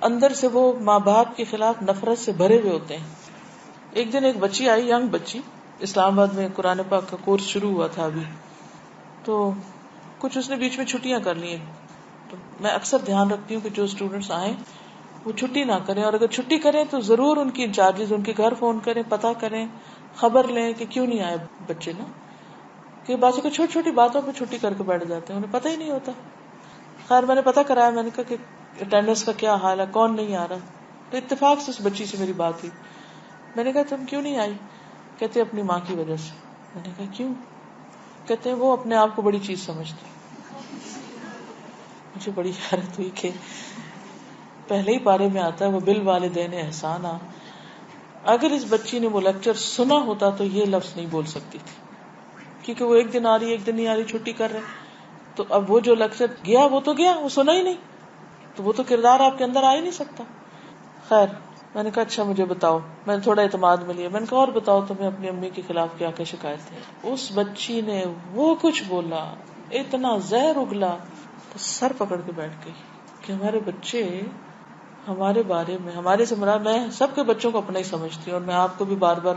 اندر سے وہ ماں باپ کے خلاف نفرت سے بھرے ہوئے ہوتے ہیں. ایک دن ایک بچی آئی, ینگ بچی, اسلام آباد میں قرآن پاک کا کورس شروع ہوا تھا ابھی, تو کچھ اس نے بیچ میں چھٹیاں کر لی ہیں. تو میں اکثر دھیان رکھتی ہوں کہ جو اسٹوڈینٹس آئیں وہ چھٹی نہ کریں, اور اگر چھٹی کریں تو ضرور ان کی انچارجز ان کے گھر فون کریں, پتہ کریں, خبر لیں کہ کیوں نہیں آئے بچے نا. کہ بچوں کو چھوٹی چھوٹی باتوں پہ چھٹی کر کے بیٹھ جاتے ہیں, انہیں پتہ ہی نہیں ہوتا. خیر میں نے پتہ کرایا, میں نے کہا کہ اٹینڈنس کا کیا حال ہے, کون نہیں آ رہا. تو اتفاق سے اس بچی سے میری بات ہوئی. میں نے کہا تم کیوں نہیں آئی؟ کہتے اپنی ماں کی وجہ سے. میں نے کہا کیوں؟ کہتے وہ اپنے آپ کو بڑی چیز سمجھتی. مجھے بڑی حیرت ہوئی کہ پہلے ہی پارے میں آتا ہے وہ بالوالدین احسانا. اگر اس بچی نے وہ لیکچر سنا ہوتا تو یہ لفظ نہیں بول سکتی تھی, کیونکہ وہ ایک دن آ رہی ایک دن نہیں آ رہی, چھٹی کر رہے. تو اب وہ جو لیکچر گیا وہ تو گیا, وہ سنا ہی نہیں, تو وہ تو کردار آپ کے اندر آ ہی نہیں سکتا. خیر میں نے کہا اچھا مجھے بتاؤ. میں نے تھوڑا اعتماد میں لیا, میں نے کہا اور بتاؤ تمہیں اپنی امی کے خلاف کیا کیا شکایت ہے. اس بچی نے وہ کچھ بولا, اتنا زہر اگلا, تو سر پکڑ کے بیٹھ گئی کہ ہمارے بچے ہمارے بارے میں, ہمارے سے مراد میں سب کے بچوں کو اپنا ہی سمجھتی ہوں, اور میں آپ کو بھی بار بار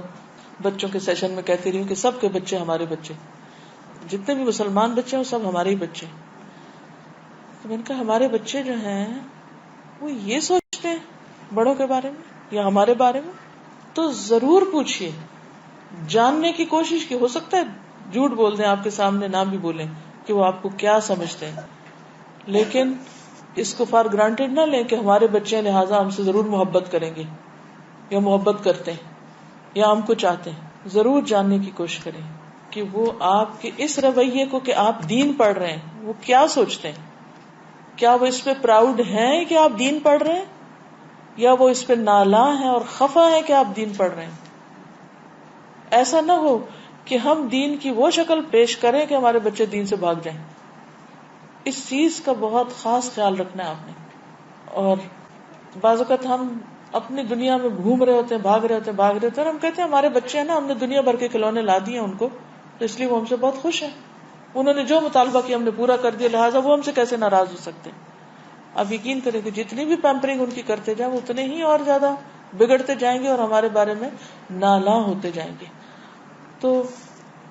بچوں کے سیشن میں کہتی رہی ہوں کہ سب کے بچے ہمارے بچے, جتنے بھی مسلمان بچے ہیں وہ سب ہمارے ہی بچے. تو میں نے کہا ہمارے بچے جو ہیں وہ یہ سوچتے ہیں بڑوں کے بارے میں یا ہمارے بارے میں, تو ضرور پوچھئے, جاننے کی کوشش کی. ہو سکتا ہے جھوٹ بول دیں آپ کے سامنے, نہ بھی بولیں کہ وہ آپ کو کیا سمجھتے ہیں, لیکن اس کو فار گرانٹیڈ نہ لیں کہ ہمارے بچے ہیں لہٰذا ہم سے ضرور محبت کریں گے یا محبت کرتے ہیں یا ہم کو چاہتے ہیں. ضرور جاننے کی کوشش کریں کہ وہ آپ کے اس رویے کو کہ آپ دین پڑھ رہے ہیں وہ کیا سوچتے ہیں. کیا وہ اس پہ پراؤڈ ہیں کہ آپ دین پڑھ رہے ہیں, یا وہ اس پہ نالاں ہیں اور خفا ہیں کہ آپ دین پڑھ رہے ہیں. ایسا نہ ہو کہ ہم دین کی وہ شکل پیش کریں کہ ہمارے بچے دین سے بھاگ جائیں. اس چیز کا بہت خاص خیال رکھنا ہے آپ نے. اور بعض اوقات ہم اپنی دنیا میں گھوم رہے ہوتے ہیں, بھاگ رہے ہوتے ہیں, اور ہم کہتے ہیں ہمارے بچے ہیں نا, ہم نے دنیا بھر کے کھلونے لا دیے ان کو, تو اس لیے وہ ہم سے بہت خوش ہیں, انہوں نے جو مطالبہ کیا ہم نے پورا کر دیا, لہٰذا وہ ہم سے کیسے ناراض ہو سکتے ہیں. آپ یقین کریں کہ جتنی بھی پیمپرنگ ان کی کرتے جائیں اتنے ہی اور زیادہ بگڑتے جائیں گے اور ہمارے بارے میں نالاں ہوتے جائیں گے. تو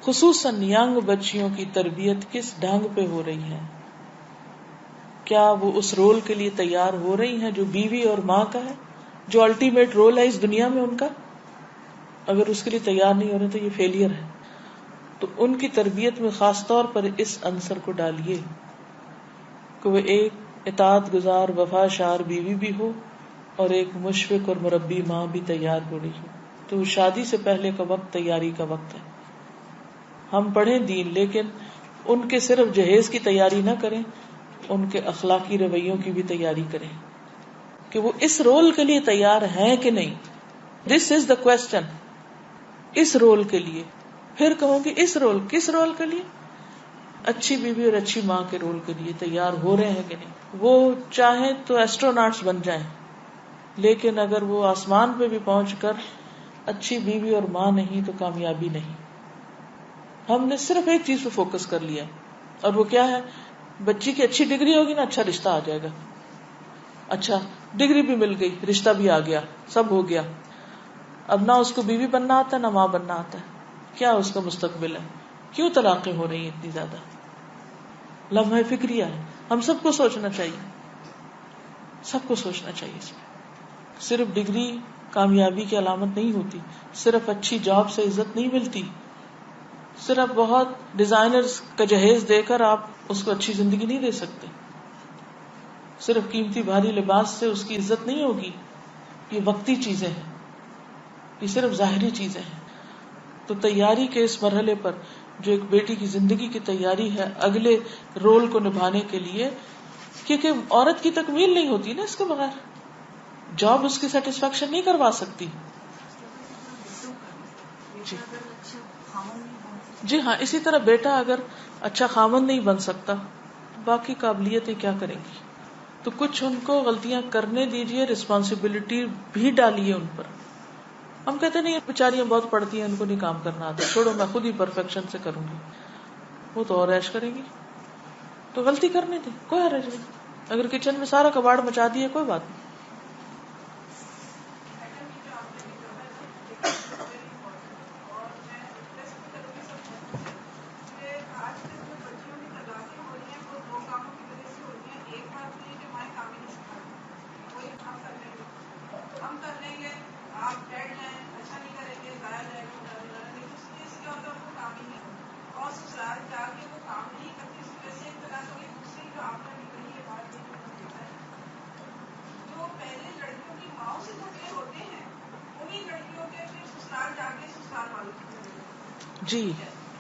خصوصاً ینگ بچیوں کی تربیت کس ڈھنگ پہ ہو رہی ہے؟ کیا وہ اس رول کے لیے تیار ہو رہی ہیں جو بیوی اور ماں کا ہے, جو الٹیمیٹ رول ہے اس دنیا میں ان کا؟ اگر اس کے لیے تیار نہیں ہو رہے تو یہ فیلئر ہے. تو ان کی تربیت میں خاص طور پر اس عنصر کو ڈالیے کہ وہ ایک اطاعت گزار وفا شار بیوی بھی ہو اور ایک مشفق اور مربی ماں بھی تیار ہو رہی ہو. تو شادی سے پہلے کا وقت تیاری کا وقت ہے. ہم پڑھیں دین, لیکن ان کے صرف جہیز کی تیاری نہ کریں, ان کے اخلاقی رویوں کی بھی تیاری کریں کہ وہ اس رول کے لیے تیار ہیں کہ نہیں. دس از دا کوسچن. اس رول کے لیے. پھر کہوں گی اس رول, کس رول کے لیے؟ اچھی بیوی اور اچھی ماں کے رول کے لیے تیار ہو رہے ہیں کہ نہیں؟ وہ چاہیں تو ایسٹروناٹس بن جائیں, لیکن اگر وہ آسمان پہ بھی پہنچ کر اچھی بیوی اور ماں نہیں تو کامیابی نہیں. ہم نے صرف ایک چیز پہ فوکس کر لیا, اور وہ کیا ہے؟ بچی کی اچھی ڈگری ہوگی نا, اچھا رشتہ آ جائے گا. اچھا ڈگری بھی مل گئی, رشتہ بھی آ گیا, سب ہو گیا. اب نہ اس کو بیوی بننا آتا ہے, نہ ماں بننا آتا ہے. کیا اس کا مستقبل ہے؟ کیوں طلاقیں ہو رہی ہیں اتنی زیادہ؟ لمحہ فکریہ ہے. ہم سب کو سوچنا چاہیے, سب کو سوچنا چاہیے. اس میں صرف ڈگری کامیابی کی علامت نہیں ہوتی, صرف اچھی جاب سے عزت نہیں ملتی, صرف بہت ڈیزائنرز کا جہیز دے کر آپ اس کو اچھی زندگی نہیں دے سکتے, صرف قیمتی بھاری لباس سے اس کی عزت نہیں ہوگی. یہ وقتی چیزیں ہیں, یہ صرف ظاہری چیزیں ہیں. تو تیاری کے اس مرحلے پر جو ایک بیٹی کی زندگی کی تیاری ہے اگلے رول کو نبھانے کے لیے, کیونکہ عورت کی تکمیل نہیں ہوتی نا اس کے بغیر, جاب اس کی سیٹسفیکشن نہیں کروا سکتی. جی ہاں, اسی طرح بیٹا اگر اچھا خامن نہیں بن سکتا, باقی قابلیتیں کیا کریں گی؟ تو کچھ ان کو غلطیاں کرنے دیجئے, رسپانسبلٹی بھی ڈالیے ان پر. ہم کہتے نہیں بیچاریاں بہت پڑھتی ہیں, ان کو نہیں کام کرنا آتا, چھوڑو میں خود ہی پرفیکشن سے کروں گی. وہ تو اور عیش کریں گی, تو غلطی کرنے دیں, کوئی حرج نہیں. اگر کچن میں سارا کباڑ مچا دیا کوئی بات نہیں. ہم کر لیں گے, آپ بیٹھ جائیں, اچھا نہیں کریں گے, ضائع جائے گا, لیکن اس لیے اس کیا ہوتا ہے, وہ کام ہی نہیں ہوتا. اور سسرال جا کے وہ کام نہیں کرتی, اس وجہ سے طلاق ہوگی. دوسری جو آپ نے نکلی ہے بات, دیکھا ہے جو پہلے لڑکیوں کی ماؤں سے جھگڑے ہوتے ہیں, انہیں لڑکیوں کے پھر سسرال جا کے سسرال والوں سے جھگڑے ہوتے ہیں. جی,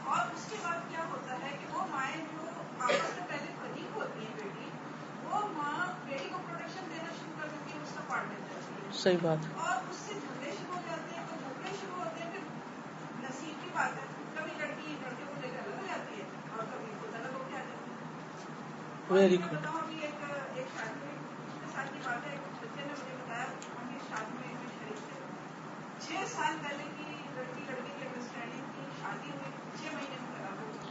اور اس کے بعد کیا ہوتا ہے کہ وہ مائیں جو آپس میں پہلے فریق ہوتی ہیں, بیٹی وہ ماں بیٹی کو پروٹیکشن دینا شروع کر دیتی ہے, اس کا پارٹ بن جاتی ہے. صحیح بات. اور اس سے جھگڑے شروع ہو جاتے ہیں. تو جھگڑے شروع ہوتے ہیں, پھر نصیب کی بات ہے, کبھی لڑکی لڑکے کو لے کر الگ ہو جاتی ہے, اور کبھی خود الگ ہو کے آ جاتی ہے. اور ویری میں گڈ. بتاؤں, ابھی ایک شادی میں پچھلے سال کی بات ہے, ایک بچے نے مجھے بتایا, ہم اس شادی میں شریک تھے. 6 سال پہلے کی لڑکی لڑکے کی انڈرسٹینڈنگ کی, شادی ہوئی, 6 مہینے میں طلاق ہو گئی.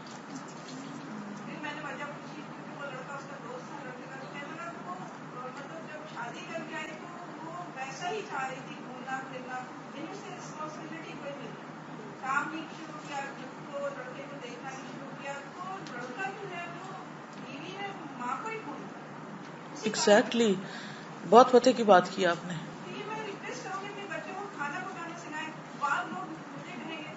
پھر میں نے وجہ پوچھی, کیونکہ وہ لڑکا اس کا دوست تھا لڑکے کا, تو کہنے لگا کہ وہ مطلب جب شادی کر کے آئی تو وہ ویسا ہی چاہ رہی تھی, گھومنا پھرنا, لیکن اس سے رسپانسبلٹی کوئی نہیں, کام نہیں شروع کیا, خود کو لڑکے کو دیکھنا نہیں شروع کیا, تو لڑکا جو ہے وہ بیوی ہے ماں کو ہی ڈھونڈتا ہے. ایگزیکٹلی, بہت پتے کی بات کی آپ نے. یہ میں ریکویسٹ کروں گی اپنے بچوں کو کھانا پکانا سکھائیں. بعض لوگ مجھے کہیں گے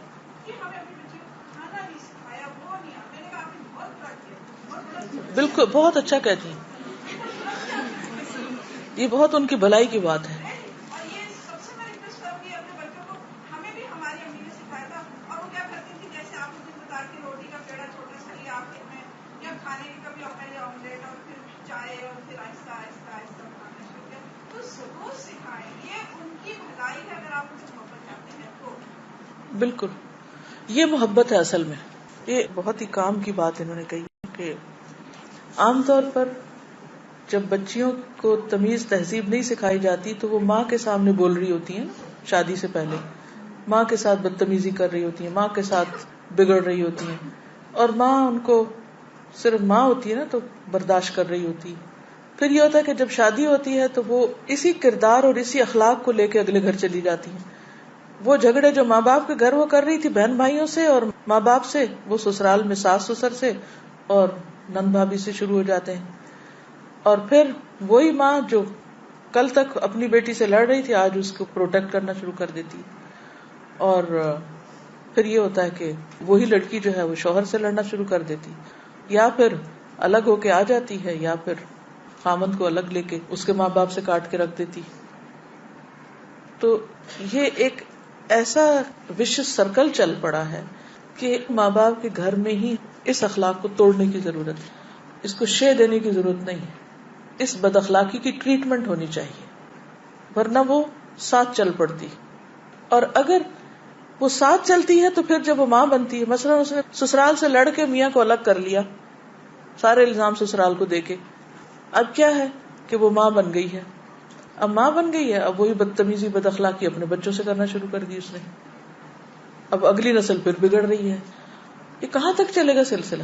کہ ہمیں اپنے بچے کو کھانا نہیں سکھایا, وہ نہیں آتا. میں نے کہا آپ نے بہت بڑا کیا, بہت بڑا کیا. بالکل, بہت اچھا کہتی ہیں, یہ بہت ان کی بھلائی کی بات ہے. اور یہ سب سے میں ریکویسٹ کروں گی اپنے بچوں کو, ہمیں بھی ہماری امی نے سکھایا تھا. اور وہ کیا کرتی تھی, جیسے آپ مجھے بتا کے روٹی کا پیڑا چھوٹا سا لیا آپ کے میں, یا کھانے کی کبھی پہلے آملیٹ اور پھر چائے, اور پھر آہستہ آہستہ آہستہ بنانا شروع کیا. تو ضرور سکھائیں, یہ ان کی بھلائی ہے اگر آپ ان سے محبت چاہتے ہیں تو. بالکل, یہ محبت ہے اصل میں. یہ بہت ہی کام کی بات انہوں نے کہی کہ عام طور پر جب بچیوں کو تمیز تہذیب نہیں سکھائی جاتی تو وہ ماں کے سامنے بول رہی ہوتی ہیں, شادی سے پہلے ماں کے ساتھ بدتمیزی کر رہی ہوتی ہیں, ماں کے ساتھ بگڑ رہی ہوتی ہیں, اور ماں ان کو صرف ماں ہوتی ہے نا تو برداشت کر رہی ہوتی ہے. پھر یہ ہوتا ہے کہ جب شادی ہوتی ہے تو وہ اسی کردار اور اسی اخلاق کو لے کے اگلے گھر چلی جاتی ہیں. وہ جھگڑے جو ماں باپ کے گھر وہ کر رہی تھی بہن بھائیوں سے اور ماں باپ سے, وہ سسرال میں ساس سسر سے اور نند بھابھی سے شروع ہو جاتے ہیں. اور پھر وہی ماں جو کل تک اپنی بیٹی سے لڑ رہی تھی آج اس کو پروٹیکٹ کرنا شروع کر دیتی. اور پھر یہ ہوتا ہے کہ وہی لڑکی جو ہے وہ شوہر سے لڑنا شروع کر دیتی, یا پھر الگ ہو کے آ جاتی ہے, یا پھر خامند کو الگ لے کے اس کے ماں باپ سے کاٹ کے رکھ دیتی. تو یہ ایک ایسا وشس سرکل چل پڑا ہے کہ ماں باپ کے گھر میں ہی اس اخلاق کو توڑنے کی ضرورت ہے, اس کو شے دینے کی ضرورت نہیں ہے. اس بد اخلاقی کی ٹریٹمنٹ ہونی چاہیے, ورنہ وہ ساتھ چل پڑتی. اور اگر وہ ساتھ چلتی ہے تو پھر جب وہ ماں بنتی ہے، مثلا اس نے سسرال سے لڑ کے میاں کو الگ کر لیا، سارے الزام سسرال کو دے کے، اب کیا ہے کہ وہ ماں بن گئی ہے. اب ماں بن گئی ہے، اب وہی بدتمیزی بد اخلاقی اپنے بچوں سے کرنا شروع کر دی اس نے. اب اگلی نسل پھر بگڑ رہی ہے. یہ کہاں تک چلے گا سلسلہ؟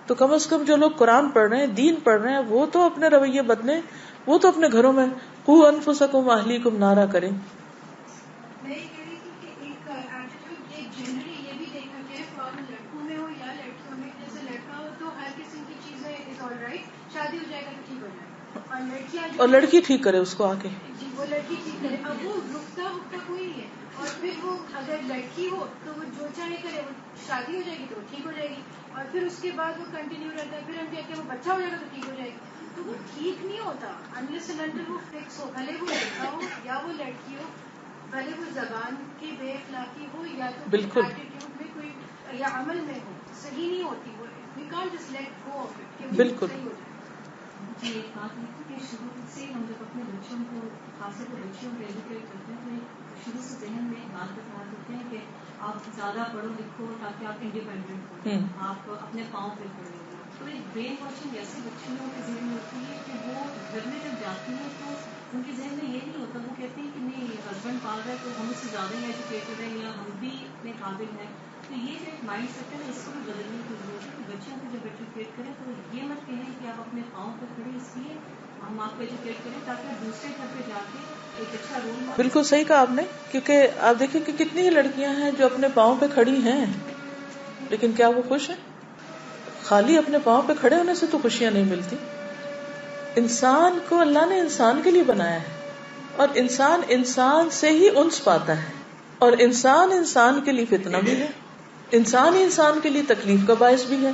تو کم از کم جو لوگ قرآن پڑھ رہے ہیں، دین پڑھ رہے ہیں، وہ تو اپنے رویے بدلیں، وہ تو اپنے گھروں میں قوا انفسکم واہلیکم نارا کریں. میں یہ کہہ رہی تھی کہ ایک ایٹیٹیوڈ ایک جنرلی یہ بھی دیکھا گیا ہے، خواہ لڑکوں میں ہو یا لڑکیوں میں، جیسے لڑکا ہو تو ہر قسم کی چیزیں از آل رائٹ، شادی ہو جائے گا تو ٹھیک ہو جائے گا، اور لڑکیاں اور لڑکی ٹھیک کرے اس کو آ کے. جی وہ لڑکی ٹھیک کرے. اب وہ رکتا کوئی نہیں ہے. اور پھر وہ اگر لڑکی ہو تو وہ جو چاہے کرے، وہ شادی ہو جائے گی تو وہ ٹھیک ہو جائے گی، اور پھر اس کے بعد وہ کنٹینیو رہتا ہے. پھر ہم کہتے ہیں وہ بچہ ہو جائے گا تو ٹھیک ہو جائے گی. تو وہ ٹھیک نہیں ہوتا انلیس اینڈ انٹل وہ فکس ہو، بھلے وہ لڑکا ہو یا وہ لڑکی ہو، بھلے وہ زبان کی بے اخلاقی ہو یا تو بالکل ایٹیٹیوڈ میں کوئی یا عمل میں ہو، صحیح نہیں ہوتی وہ. We can't just let go of it کہ وہ بالکل. صحیح ہو جائے. جی ایک بات یہ تھی کہ شروع سے ہم جب اپنے بچوں کو، خاص طور پر بچوں کو ایجوکیٹ کرتے ہیں تو ایک شروع سے ذہن میں ایک بات بتا دیتے ہیں کہ آپ زیادہ پڑھو لکھو تاکہ آپ انڈیپینڈنٹ ہوں، آپ اپنے پاؤں پہ کھڑے ہو. تو ایک برین واشنگ ایسے بچیوں کے ذہن میں ہوتی ہے کہ وہ گھر میں جب جاتی ہیں تو ان کے ذہن میں یہ نہیں ہوتا، وہ کہتے ہیں کہ نہیں ہسبینڈ پال رہا ہے تو ہم اس سے زیادہ ہی ایجوکیٹڈ ہیں یا ہم بھی اتنے قابل ہیں. تو یہ جو ایک مائنڈ سیٹ ہے اس کو بھی بدلنے کی ضرورت ہے کہ بچوں کو جب ایجوکیٹ کریں تو یہ مت کہیں کہ آپ اپنے پاؤں پہ کھڑے اس لیے ہم آپ کو ایجوکیٹ کریں تاکہ دوسرے گھر پہ جا کے ایک اچھا رول ماڈل. بالکل صحیح کہا آپ نے، کیونکہ آپ دیکھیں کہ کتنی ہی لڑکیاں ہیں جو اپنے پاؤں پہ کھڑی ہیں، لیکن کیا وہ خوش ہیں؟ خالی اپنے پاؤں پہ کھڑے ہونے سے تو خوشیاں نہیں ملتی. انسان کو اللہ نے انسان کے لیے بنایا ہے، اور انسان انسان سے ہی انس پاتا ہے، اور انسان انسان کے لیے فتنہ بھی ہے، انسان ہی انسان کے لیے تکلیف کا باعث بھی ہے،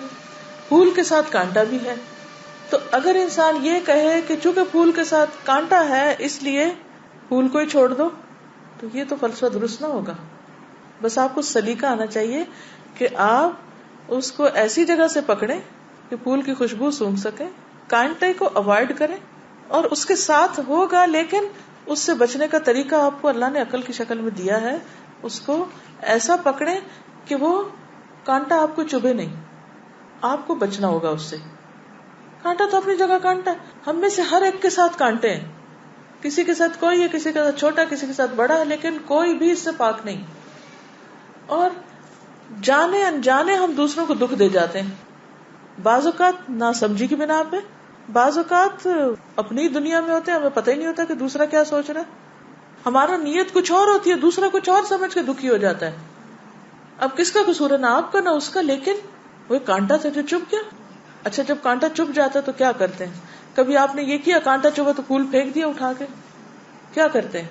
پھول کے ساتھ کانٹا بھی ہے. تو اگر انسان یہ کہے کہ چونکہ پھول کے ساتھ کانٹا ہے اس لیے پھول کو ہی چھوڑ دو، تو یہ تو فلسفہ درست نہ ہوگا. بس آپ کو سلیقہ آنا چاہیے کہ آپ اس کو ایسی جگہ سے پکڑیں کہ پھول کی خوشبو سونگھ سکیں، کانٹے کو اوائڈ کریں، اور اس کے ساتھ ہوگا، لیکن اس سے بچنے کا طریقہ آپ کو اللہ نے عقل کی شکل میں دیا ہے. اس کو ایسا پکڑیں کہ وہ کانٹا آپ کو چبھے نہیں، آپ کو بچنا ہوگا اس سے. کانٹا تو اپنی جگہ کانٹا ہے، ہم میں سے ہر ایک کے ساتھ کانٹے ہیں، کسی کے ساتھ کوئی ہے، کسی کے ساتھ چھوٹا، کسی کے ساتھ بڑا ہے، لیکن کوئی بھی اس سے پاک نہیں. اور جانے انجانے ہم دوسروں کو دکھ دے جاتے ہیں، بعض اوقات ناسمجھی کی بنا پہ، بعض اوقات اپنی دنیا میں ہوتے ہیں، ہمیں پتہ ہی نہیں ہوتا کہ دوسرا کیا سوچ رہا ہے. ہمارا نیت کچھ اور ہوتی ہے، دوسرا کچھ اور سمجھ کے دکھی ہو جاتا ہے. اب کس کا قصور ہے؟ نہ آپ کا نہ اس کا، لیکن وہ کانٹا تھا جو چپ گیا. اچھا جب کانٹا چپ جاتا ہے تو کیا کرتے ہیں؟ کبھی آپ نے یہ کیا کانٹا چبھا تو پھول پھینک دیا اٹھا کے؟ کیا کرتے ہیں؟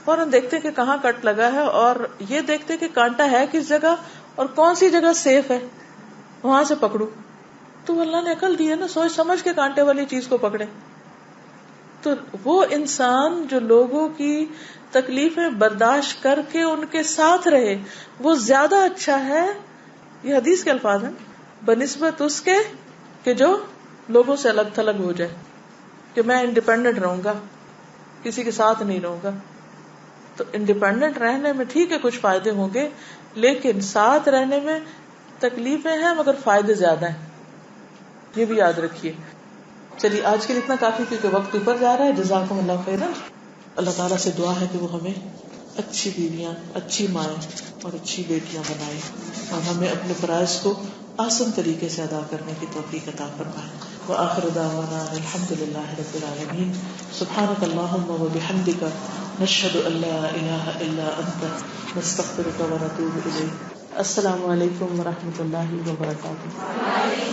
فوراً دیکھتے کہ کہاں کٹ لگا ہے، اور یہ دیکھتے کہ کانٹا ہے کس جگہ اور کون سی جگہ سیف ہے، وہاں سے پکڑو. تو اللہ نے عقل دی ہے نا، سوچ سمجھ کے کانٹے والی چیز کو پکڑے. تو وہ انسان جو لوگوں کی تکلیفیں برداشت کر کے ان کے ساتھ رہے، وہ زیادہ اچھا ہے، یہ حدیث کے الفاظ ہیں، بنسبت اس کے کہ جو لوگوں سے الگ تھلگ ہو جائے، کہ میں انڈیپینڈنٹ رہوں گا، کسی کے ساتھ نہیں رہوں گا. تو انڈیپینڈنٹ رہنے میں ٹھیک ہے کچھ فائدے ہوں گے، لیکن ساتھ رہنے میں تکلیفیں ہیں مگر فائدے زیادہ ہیں، یہ بھی یاد رکھیے. چلیے آج کے لیے اتنا کافی کیونکہ وقت اوپر جا رہا ہے. جزاکم اللہ خیرا. اللہ تعالیٰ سے دعا ہے کہ وہ ہمیں اچھی بیویاں، اچھی مائیں اور اچھی بیٹیاں بنائے، اور ہمیں اپنے فرائض کو آسان طریقے سے ادا کرنے کی توفیق عطا فرمائے. وآخر دعوانا الحمد للہ رب العالمین. سبحانک اللہم وبحمدک نشہد ان لا الہ الا انت نستغفرک ونتوب الیک. السلام علیکم ورحمۃ اللہ وبرکاتہ.